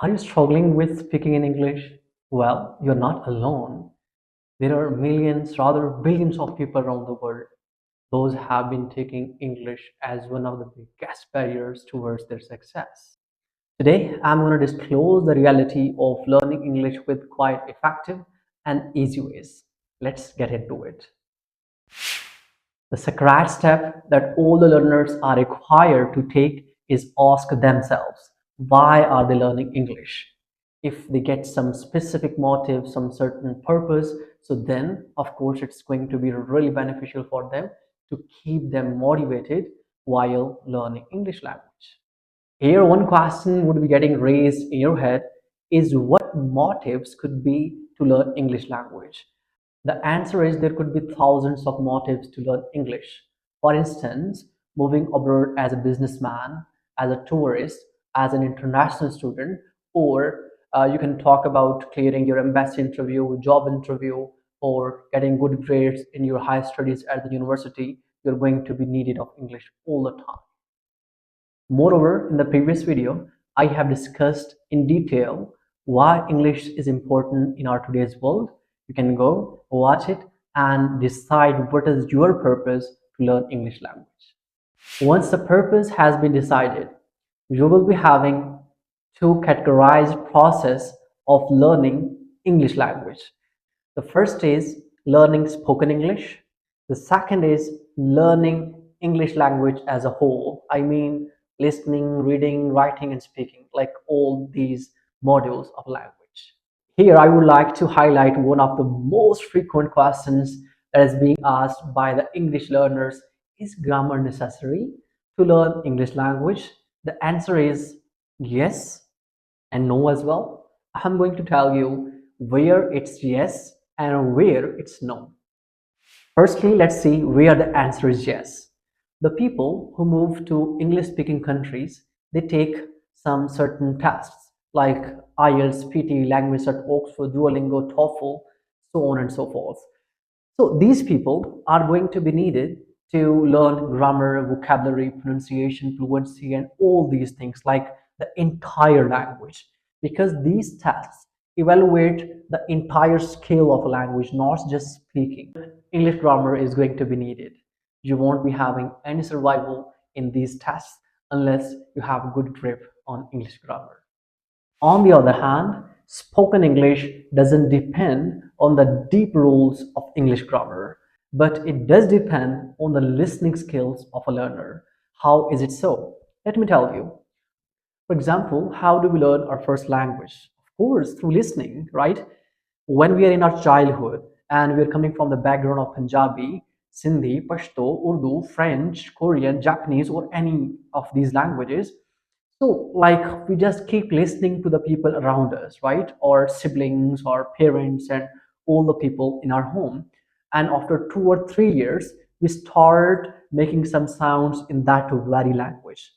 Are you struggling with speaking in English? Well, you're not alone. There are millions, rather billions of people around the world. Those have been taking English as one of the biggest barriers towards their success. Today, I'm going to disclose the reality of learning English with quite effective and easy ways. Let's get into it. The secret step that all the learners are required to take is ask themselves, why are they learning English? If they get some specific motive, some certain purpose, so then of course it's going to be really beneficial for them to keep them motivated while learning English language. Here, one question would be getting raised in your head is what motives could be to learn English language? The answer is there could be thousands of motives to learn English. For instance, moving abroad as a businessman, as a tourist, as an international student, or you can talk about clearing your embassy interview, job interview, or getting good grades in your higher studies at the university. You're going to be needed of English all the time. Moreover, in the previous video, I have discussed in detail why English is important in our today's world. You can go watch it and decide what is your purpose to learn English language. Once the purpose has been decided, you will be having two categorized process of learning English language. The first is learning spoken English. The second is learning English language as a whole. I mean, listening, reading, writing, and speaking, like all these modules of language. Here, I would like to highlight one of the most frequent questions that is being asked by the English learners. Is grammar necessary to learn English language? The answer is yes and no as well. I'm going to tell you where it's yes and where it's no. Firstly, let's see where the answer is yes. The people who move to English speaking countries, they take some certain tests like IELTS, PT, language at Oxford, Duolingo, TOEFL, so on and so forth. So these people are going to be needed to learn grammar, vocabulary, pronunciation, fluency, and all these things like the entire language. Because these tests evaluate the entire scale of a language, not just speaking. English grammar is going to be needed. You won't be having any survival in these tests unless you have good grip on English grammar. On the other hand, spoken English doesn't depend on the deep rules of English grammar, but it does depend on the listening skills of a learner. How is it so? Let me tell you. For example, how do we learn our first language? Of course, through listening, right? When we are in our childhood and we are coming from the background of Punjabi, Sindhi, Pashto, Urdu, French, Korean, Japanese, or any of these languages, so, like, we just keep listening to the people around us, right? Our siblings, our parents, and all the people in our home. And after 2 or 3 years, we start making some sounds in that very language.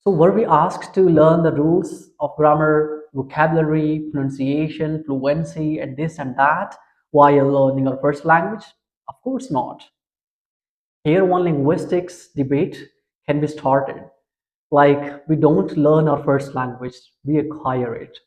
So, were we asked to learn the rules of grammar, vocabulary, pronunciation, fluency, and this and that while learning our first language? Of course not. Here, one linguistics debate can be started. Like, we don't learn our first language, we acquire it.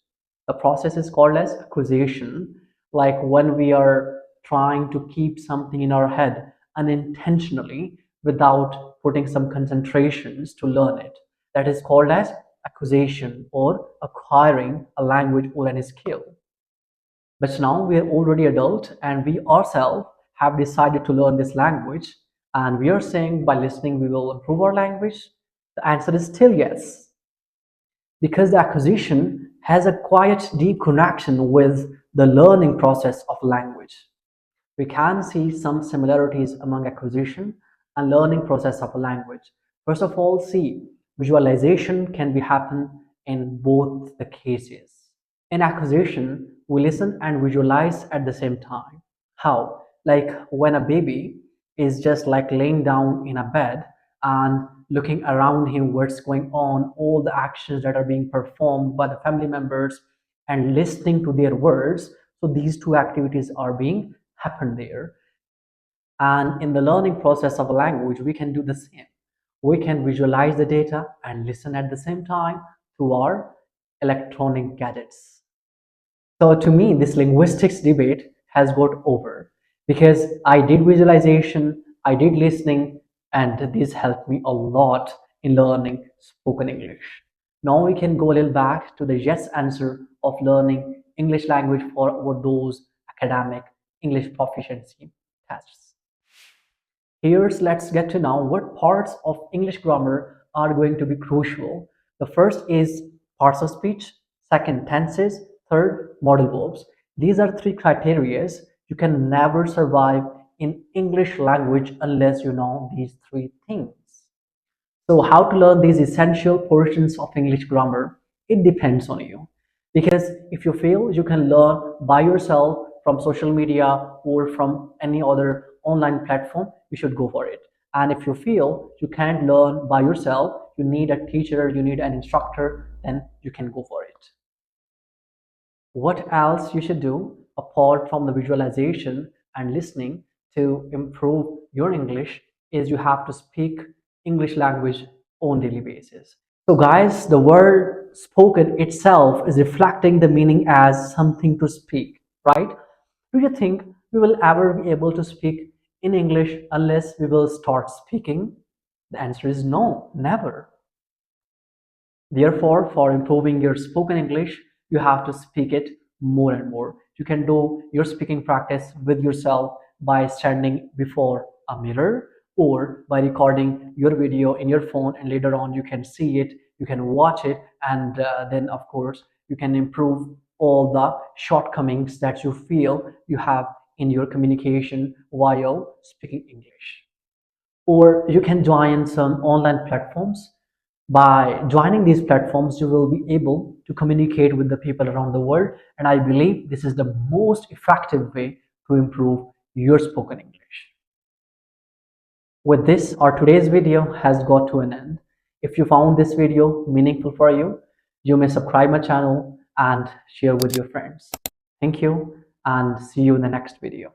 The process is called as acquisition. Like when we are trying to keep something in our head unintentionally without putting some concentrations to learn it. That is called as acquisition or acquiring a language or any skill. But now we are already adult and we ourselves have decided to learn this language, and we are saying by listening we will improve our language. The answer is still yes, because the acquisition has a quite deep connection with the learning process of language. We can see some similarities among acquisition and learning process of a language. First of all, see, visualization can be happen in both the cases. In acquisition, we listen and visualize at the same time. How? Like when a baby is just like laying down in a bed and looking around him what's going on, all the actions that are being performed by the family members and listening to their words. So these two activities are being happen there. And in the learning process of a language, we can do the same. We can visualize the data and listen at the same time through our electronic gadgets. So to me, this linguistics debate has got over because I did visualization, I did listening, and this helped me a lot in learning spoken English. Now we can go a little back to the yes answer of learning English language for those academic English proficiency tests. Here's let's get to know what parts of English grammar are going to be crucial. The first is parts of speech, second tenses, third modal verbs. These are three criterias. You can never survive in English language unless you know these three things. So how to learn these essential portions of English grammar? It depends on you. Because if you feel you can learn by yourself from social media or from any other online platform, you should go for it. And if you feel you can't learn by yourself, you need a teacher, you need an instructor, then you can go for it. What else you should do apart from the visualization and listening to improve your English is you have to speak English language on daily basis. So guys, the word spoken itself is reflecting the meaning as something to speak, right? Do you think we will ever be able to speak in English unless we will start speaking? The answer is no, never. Therefore, for improving your spoken English, you have to speak it more and more. You can do your speaking practice with yourself by standing before a mirror or by recording your video in your phone, and later on you can see it, you can watch it, and then, of course, you can improve all the shortcomings that you feel you have in your communication while speaking English. Or you can join some online platforms. By joining these platforms, you will be able to communicate with the people around the world, and I believe this is the most effective way to improve your spoken English. With this, our today's video has got to an end. If you found this video meaningful for you, you may subscribe my channel and share with your friends. Thank you and see you in the next video.